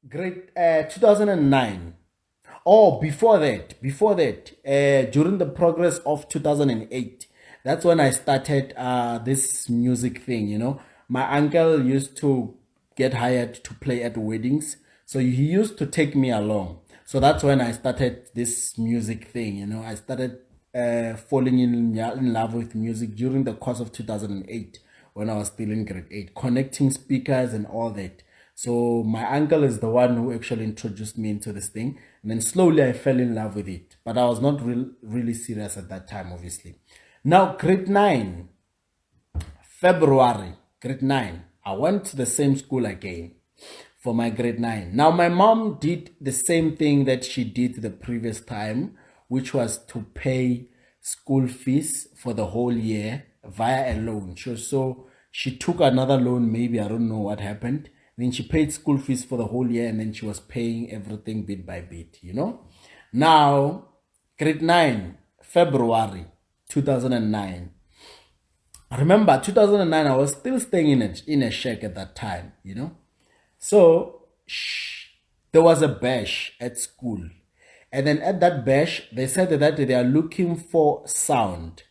Grade 2009. Oh, before that, during the progress of 2008, that's when I started this music thing, My uncle used to get hired to play at weddings, so he used to take me along. So that's when I started this music thing, I started falling in love with music during the course of 2008 when I was still in grade 8, connecting speakers and all that. So my uncle is the one who actually introduced me into this thing, and then slowly I fell in love with it. But I was not really serious at that time, obviously. Now, grade 9, February, grade 9, I went to the same school again for my grade 9. Now, my mom did the same thing that she did the previous time, which was to pay school fees for the whole year via a loan. So she took another loan, maybe, I don't know what happened. Then she paid school fees for the whole year, and then she was paying everything bit by bit, Now, grade 9, February 2009. I remember 2009, I was still staying in a shack at that time, So there was a bash at school. And then at that bash, they said that they are looking for sound.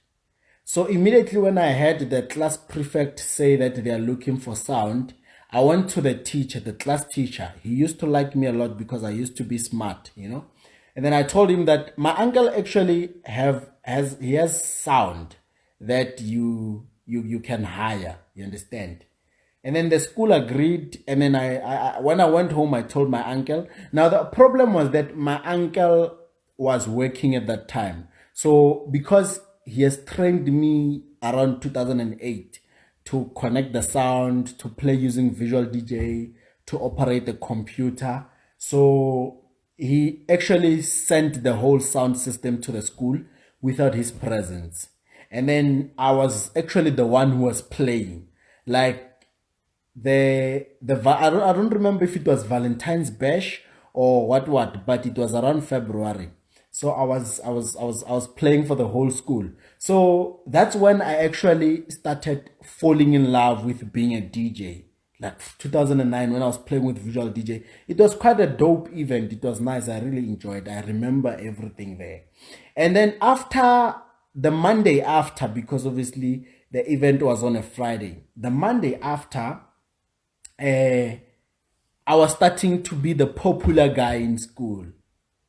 So immediately when I heard the class prefect say that they are looking for sound, I went to the teacher, the class teacher. He used to like me a lot because I used to be smart, And then I told him that my uncle actually has sound that you can hire, you understand? And then the school agreed. And then when I went home, I told my uncle. Now, the problem was that my uncle was working at that time. So because he has trained me around 2008 to connect the sound, to play using Visual DJ, to operate the computer. So he actually sent the whole sound system to the school without his presence. And then I was actually the one who was playing. Like I don't remember if it was Valentine's Bash or what, but it was around February. So I was playing for the whole school. So that's when I actually started falling in love with being a DJ. Like 2009 when I was playing with Visual DJ. It was quite a dope event. It was nice. I really enjoyed it. I remember everything there. And then after the Monday after, because obviously the event was on a Friday, the Monday after, I was starting to be the popular guy in school.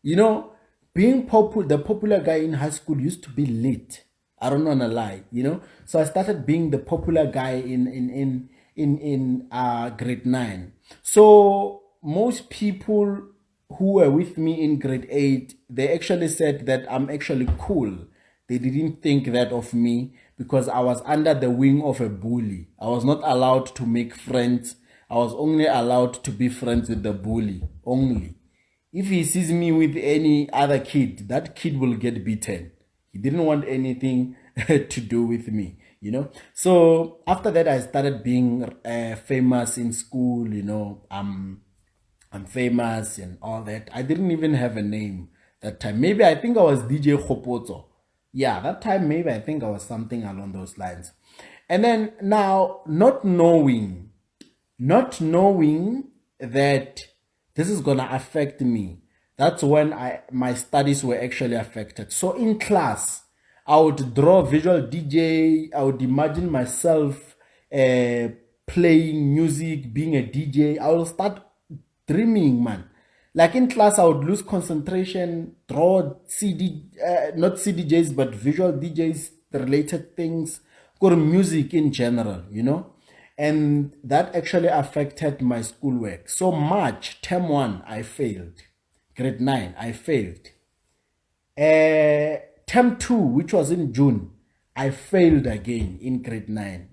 You know, being the popular guy in high school used to be lit. I don't wanna lie, So I started being the popular guy in grade 9. So most people who were with me in grade 8, they actually said that I'm actually cool. They didn't think that of me because I was under the wing of a bully. I was not allowed to make friends. I was only allowed to be friends with the bully only. If he sees me with any other kid, that kid will get beaten. He didn't want anything to do with me, So after that, I started being famous in school, I'm famous and all that. I didn't even have a name that time. Maybe I think I was DJ Khopotso. Yeah, that time maybe I think I was something along those lines. And then now, not knowing that this is gonna affect me, that's when my studies were actually affected. So in class, I would draw Visual DJ. I would imagine myself playing music, being a DJ. I will start dreaming, man. Like in class, I would lose concentration, draw not CDJs, but Visual DJs, the related things, or music in general, And that actually affected my schoolwork. So March, term 1, I failed. Grade 9, I failed. Term 2, which was in June, I failed again in grade 9,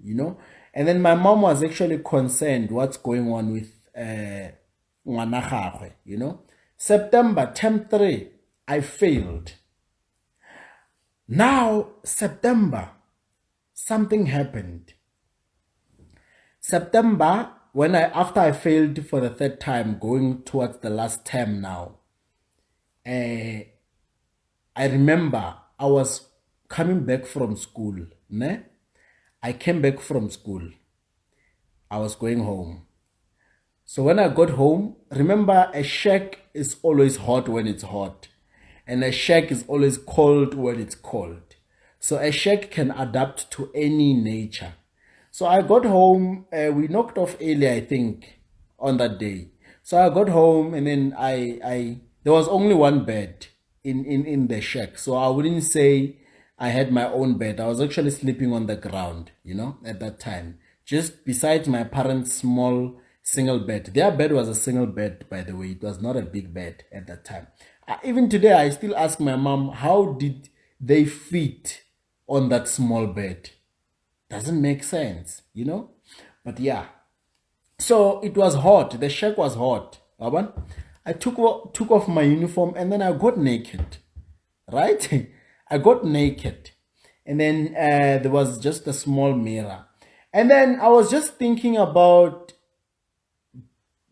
And then my mom was actually concerned what's going on with ngwana gagwe, September, term 3, I failed. Now, September, something happened. September, after I failed for the third time, going towards the last term now, I remember I was coming back from school. I came back from school. I was going home. So when I got home, remember a shack is always hot when it's hot, and a shack is always cold when it's cold. So a shack can adapt to any nature. So I got home, we knocked off early, I think, on that day. So I got home and then there was only one bed in the shack. So I wouldn't say I had my own bed. I was actually sleeping on the ground, at that time. Just besides my parents' small single bed. Their bed was a single bed, by the way. It was not a big bed at that time. Even today, I still ask my mom, how did they fit on that small bed? Doesn't make sense, But yeah. So it was hot. The shack was hot. I took off my uniform and then I got naked. Right? I got naked. And then there was just a small mirror. And then I was just thinking about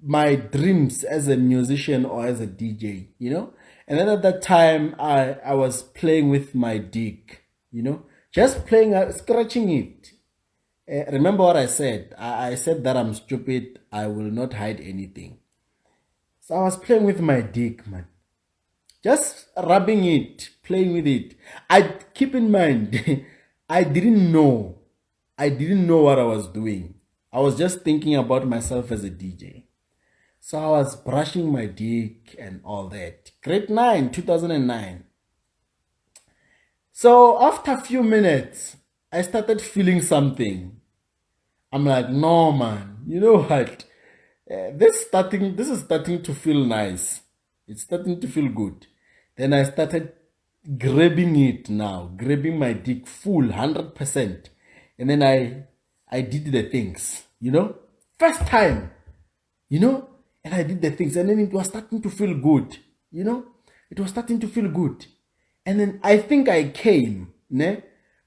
my dreams as a musician or as a DJ, And then at that time, I was playing with my dick, just playing, scratching it. Remember what I said? I said that I'm stupid. I will not hide anything. So I was playing with my dick, man. Just rubbing it, playing with it. I keep in mind, I didn't know what I was doing. I was just thinking about myself as a DJ. So I was brushing my dick and all that. Grade 9, 2009. So after a few minutes, I started feeling something. I'm like, no, man, you know what? This is starting to feel nice. It's starting to feel good. Then I started grabbing it now, grabbing my dick full, 100%. And then I did the things, First time, and I did the things. And then it was starting to feel good, It was starting to feel good. And then I think I came,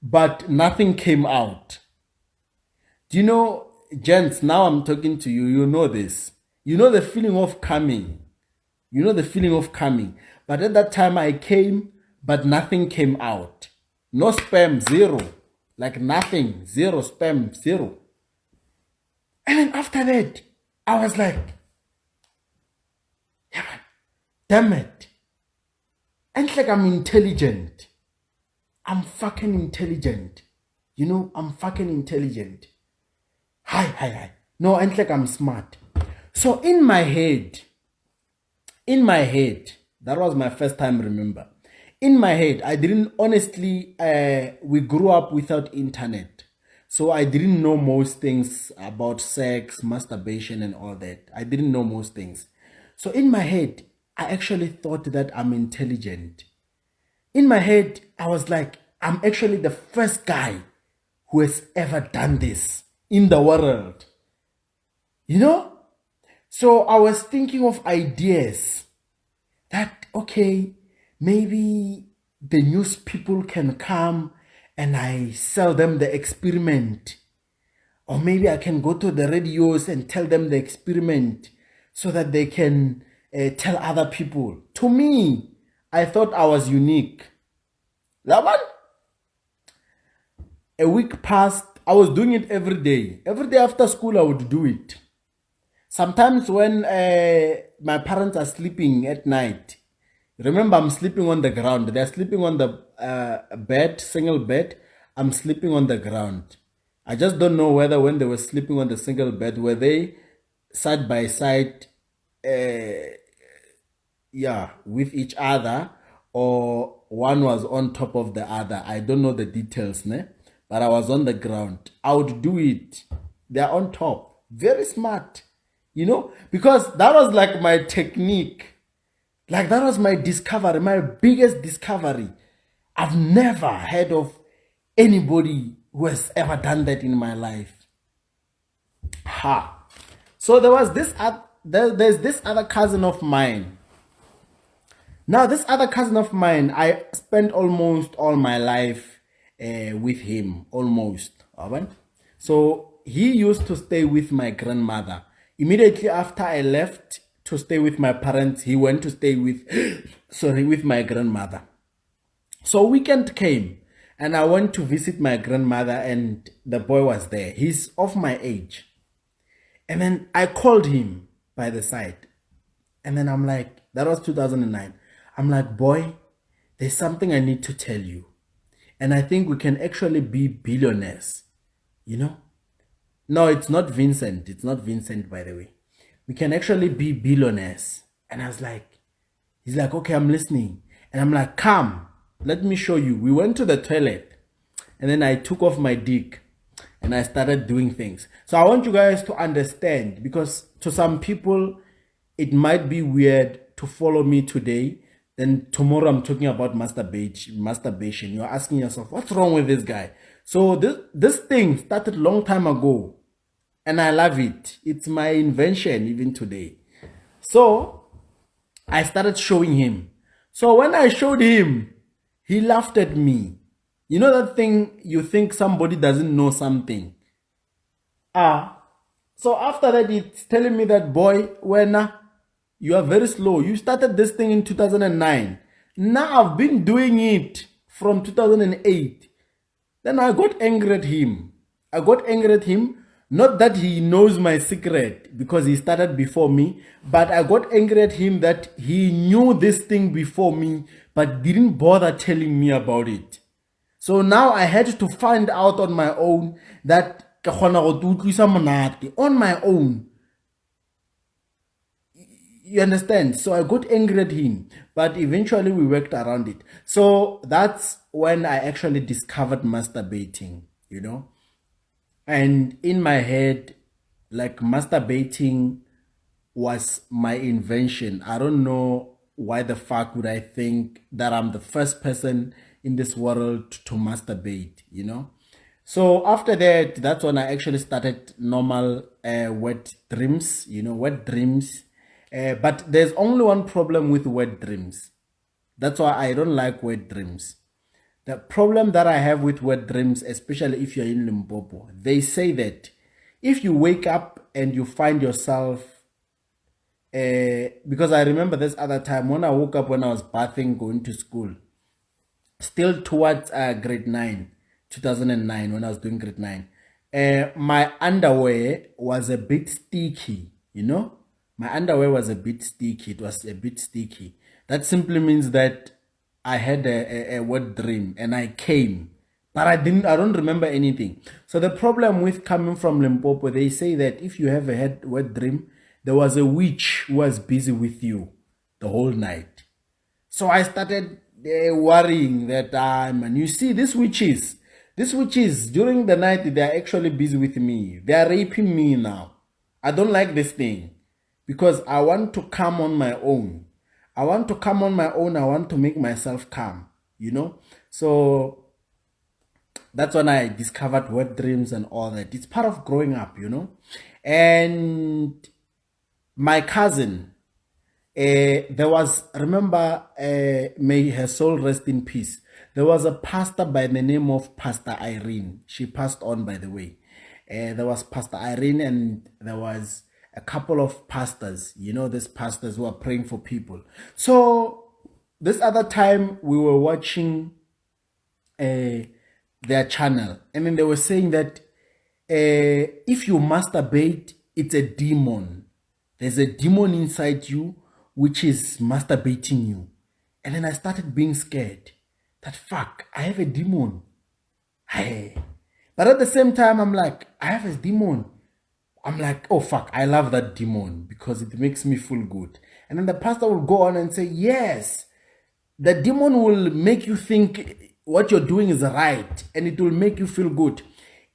but nothing came out. Do you know, gents, now I'm talking to you, you know this. You know the feeling of coming. But at that time I came, but nothing came out. No sperm, zero. Like nothing, zero sperm, zero. And then after that, I was like, yeah, damn it. And like I'm intelligent. I'm fucking intelligent. I'm fucking intelligent. Hi. No, and like I'm smart. So in my head, that was my first time, remember. In my head, I didn't, honestly, we grew up without internet. So I didn't know most things about sex, masturbation and all that. I didn't know most things. So in my head, I actually thought that I'm intelligent. In my head, I was like, I'm actually the first guy who has ever done this in the world. So I was thinking of ideas that, okay, maybe the news people can come and I sell them the experiment. Or maybe I can go to the radios and tell them the experiment so that they can tell other people. To me, I thought I was unique. Laban? A week passed. I was doing it every day. Every day after school, I would do it. Sometimes when my parents are sleeping at night, remember I'm sleeping on the ground. They're sleeping on the bed, single bed. I'm sleeping on the ground. I just don't know whether when they were sleeping on the single bed, were they side by side, with each other, or one was on top of the other. I don't know the details, but I was on the ground. I would do it. They're on top. Very smart, because that was like my technique. Like that was my discovery, my biggest discovery. I've never heard of anybody who has ever done that in my life. So there was there's this other cousin of mine. Now, this other cousin of mine, I spent almost all my life with him, almost. So he used to stay with my grandmother. Immediately after I left to stay with my parents, he went to stay with my grandmother. So weekend came and I went to visit my grandmother and the boy was there. He's of my age. And then I called him. by the side. And then I'm like, that was 2009. I'm like, boy, there's something I need to tell you. And I think we can actually be billionaires, you know? No, it's not Vincent. It's not Vincent, by the way. We can actually be billionaires. And I was like, he's like, okay, I'm listening. And I'm like, come, let me show you. We went to the toilet and then I took off my dick and I started doing things. So I want you guys to understand, because to some people, it might be weird to follow me today. Then tomorrow I'm talking about masturbation. You're asking yourself, what's wrong with this guy? So this thing started a long time ago and I love it. It's my invention even today. So I started showing him. So when I showed him, he laughed at me. You know that thing, you think somebody doesn't know something. So after that, it's telling me that, boy, when you are very slow. You started this thing in 2009. Now I've been doing it from 2008. Then I got angry at him. I got angry at him. Not that he knows my secret because he started before me, but I got angry at him that he knew this thing before me, but didn't bother telling me about it. So now I had to find out on my own that on my own. You understand? So I got angry at him, but eventually we worked around it. So that's when I actually discovered masturbating, you know? And in my head, like, masturbating was my invention. I don't know why the fuck would I think that I'm the first person in this world to masturbate, you know? So after that, that's when I actually started normal wet dreams, you know, wet dreams. But there's only one problem with wet dreams. That's why I don't like wet dreams. The problem that I have with wet dreams, especially if you're in Limpopo, they say that if you wake up and you find yourself, because I remember this other time when I woke up when I was bathing, going to school, still towards grade 9, 2009, when I was doing grade 9, my underwear was a bit sticky, you know? My underwear was a bit sticky. It was a bit sticky. That simply means that I had a wet dream and I came, but I don't remember anything. So the problem with coming from Limpopo, they say that if you have a wet dream, there was a witch who was busy with you the whole night. So I started worrying that, man, you see, these witches, during the night, they are actually busy with me. They are raping me now. I don't like this thing because I want to come on my own. I want to make myself calm, you know? So that's when I discovered wet dreams and all that. It's part of growing up, you know? And my cousin, there was, remember, may her soul rest in peace. There was a pastor by the name of Pastor Irene. She passed on, by the way. There was Pastor Irene and there was a couple of pastors, you know, these pastors who are praying for people. So this other time we were watching their channel, and then they were saying that if you masturbate, it's a demon. There's a demon inside you which is masturbating you. And then I started being scared that, fuck, I have a demon. Hey. But at the same time, I'm like, I have a demon. I'm like, oh, fuck, I love that demon because it makes me feel good. And then the pastor will go on and say, yes, the demon will make you think what you're doing is right and it will make you feel good.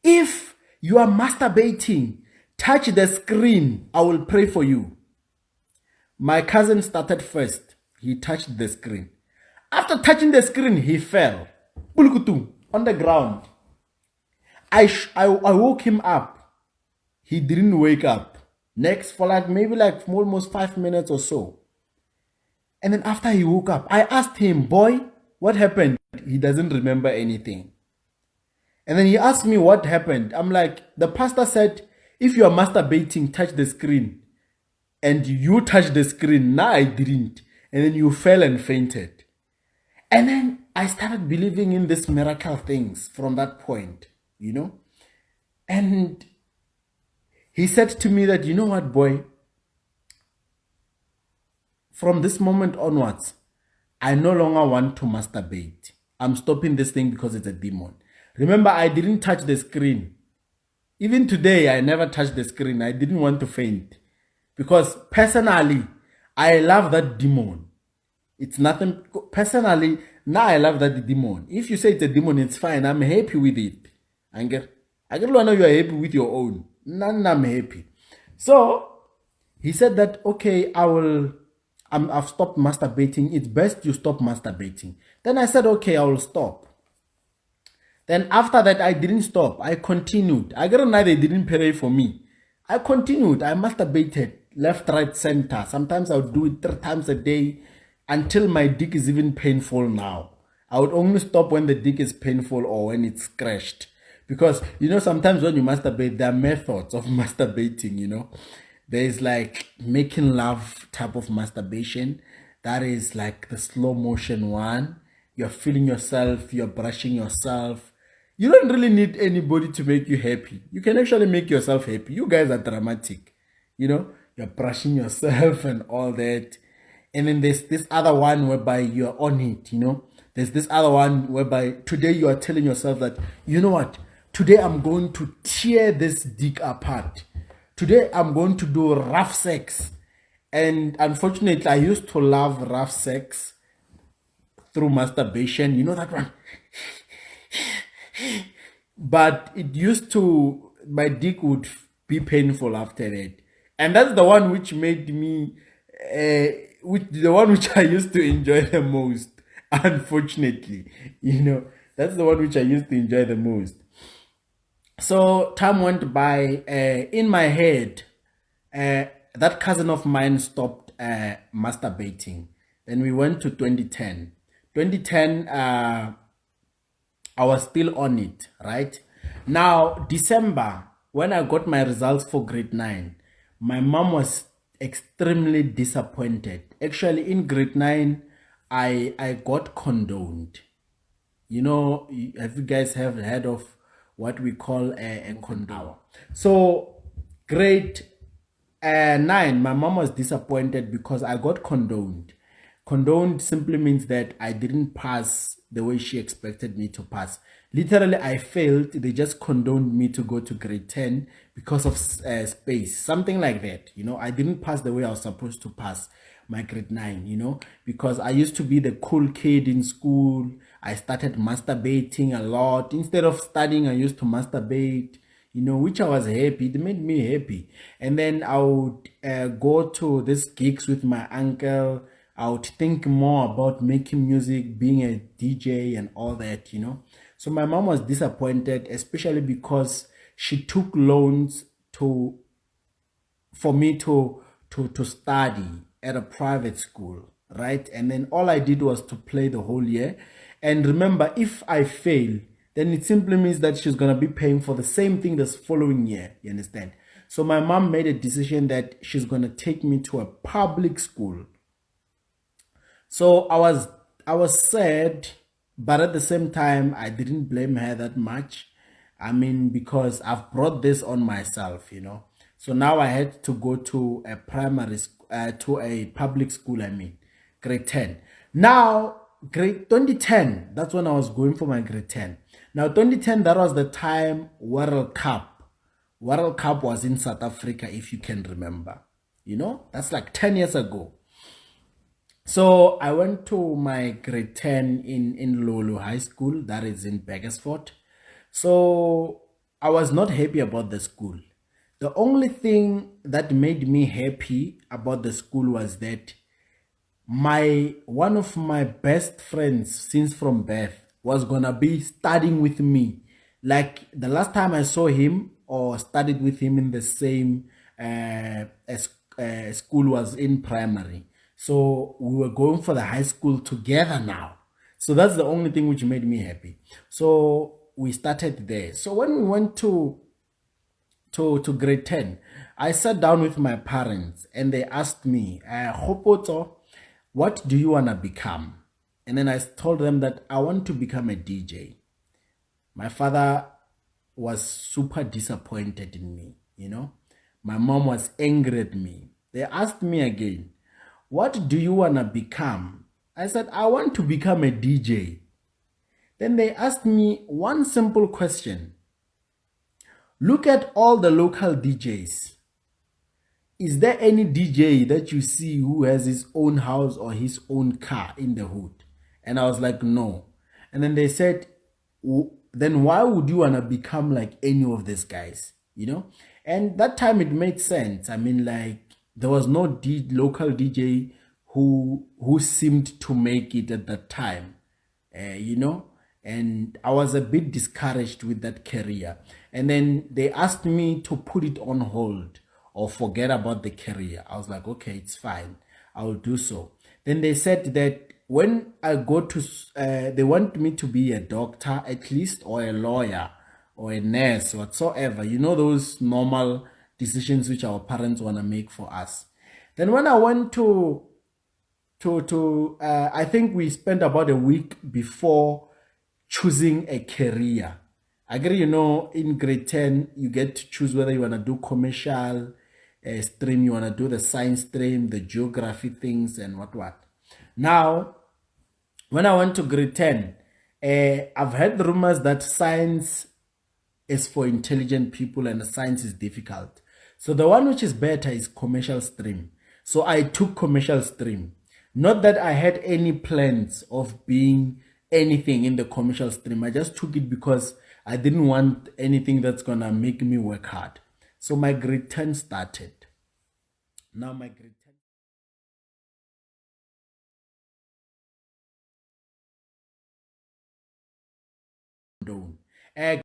If you are masturbating, touch the screen, I will pray for you. My cousin started first. He touched the screen. After touching the screen, he fell on the ground. I woke him up. He didn't wake up. Next, for maybe almost 5 minutes or so. And then after he woke up, I asked him, boy, what happened? He doesn't remember anything. And then he asked me what happened. I'm like, the pastor said, if you are masturbating, touch the screen. And you touched the screen. Nah, I didn't. And then you fell and fainted. And then I started believing in these miracle things from that point, you know. And he said to me that, you know what, boy, from this moment onwards, I no longer want to masturbate. I'm stopping this thing because it's a demon. Remember, I didn't touch the screen. Even today, I never touched the screen. I didn't want to faint. Because personally, I love that demon. It's nothing. Personally, now I love that demon. If you say it's a demon, it's fine. I'm happy with it. I get to know you are happy with your own. None, I'm happy. So he said that, okay, I've stopped masturbating. It's best you stop masturbating. Then I said, okay, I will stop. Then after that, I didn't stop. I continued. I got they didn't pay for me. I continued. I masturbated left, right, center. Sometimes I would do it 3 times a day until my dick is even painful now. I would only stop when the dick is painful or when it's scratched. Because, sometimes when you masturbate, there are methods of masturbating, There is like making love type of masturbation. That is like the slow motion one. You're feeling yourself, you're brushing yourself. You don't really need anybody to make you happy. You can actually make yourself happy. You guys are dramatic. You're brushing yourself and all that. And then there's this other one whereby you're on it, There's this other one whereby today you are telling yourself that, you know what? Today I'm going to tear this dick apart. Today I'm going to do rough sex. And unfortunately, I used to love rough sex through masturbation. You know that one? But it used to, my dick would be painful after that. And that's the one which made me, the one which I used to enjoy the most. Unfortunately, that's the one which I used to enjoy the most. So time went by. In my head, that cousin of mine stopped masturbating. Then we went to 2010. 2010, I was still on it, right? Now, December, when I got my results for grade 9, my mom was extremely disappointed. Actually, in grade 9, I got condoned. Have you guys have heard of what we call a condom? So, grade 9, my mom was disappointed because I got condoned. Condoned simply means that I didn't pass the way she expected me to pass. Literally, I failed. They just condoned me to go to grade 10 because of space. Something like that. I didn't pass the way I was supposed to pass my grade 9, because I used to be the cool kid in school. I started masturbating a lot. Instead of studying, I used to masturbate, which I was happy. It made me happy. And then I would go to these gigs with my uncle. I would think more about making music, being a DJ and all that, So my mom was disappointed, especially because she took loans for me to study at a private school, right? And then all I did was to play the whole year. And remember, if I fail, then it simply means that she's going to be paying for the same thing this following year, you understand? So my mom made a decision that she's going to take me to a public school. So I was sad, but at the same time, I didn't blame her that much. Because I've brought this on myself, So now I had to go to a to a public school, grade 10. Now, grade 2010, that's when I was going for my grade 10. Now, 2010, that was the time World Cup was in South Africa, if you can remember. That's like 10 years ago. So I went to my grade 10 in Lulu High School, that is in Begersfort. So I was not happy about the school. The only thing that made me happy about the school was that one of my best friends since from birth was gonna be studying with me. Like the last time I saw him or studied with him in the same school was in primary. So we were going for the high school together now. So that's the only thing which made me happy. So we started there. So when we went to grade 10, I sat down with my parents and they asked me, Hopoto, what do you want to become? And then I told them that I want to become a DJ. My father was super disappointed in me, My mom was angry at me. They asked me again, what do you want to become? I said, I want to become a DJ. Then they asked me one simple question. Look at all the local DJs. Is there any DJ that you see who has his own house or his own car in the hood? And I was like, no. And then they said, then why would you want to become like any of these guys? You know? And that time it made sense. I mean, like, there was no local DJ who seemed to make it at that time, you know, and I was a bit discouraged with that career. And then they asked me to put it on hold or forget about the career. I was like, okay, it's fine, I will do so. Then they said that when I go to, they want me to be a doctor at least, or a lawyer, or a nurse, whatsoever. You know, those normal decisions which our parents want to make for us. Then when I went I think we spent about a week before choosing a career. I agree, you know, in grade 10, you get to choose whether you want to do commercial stream, you want to do the science stream, the geography things, and what. Now, when I went to grade 10, I've heard rumors that science is for intelligent people and science is difficult. So the one which is better is commercial stream. So I took commercial stream. Not that I had any plans of being anything in the commercial stream. I just took it because I didn't want anything that's going to make me work hard. So my grade 10 started. Now my grade 10 done.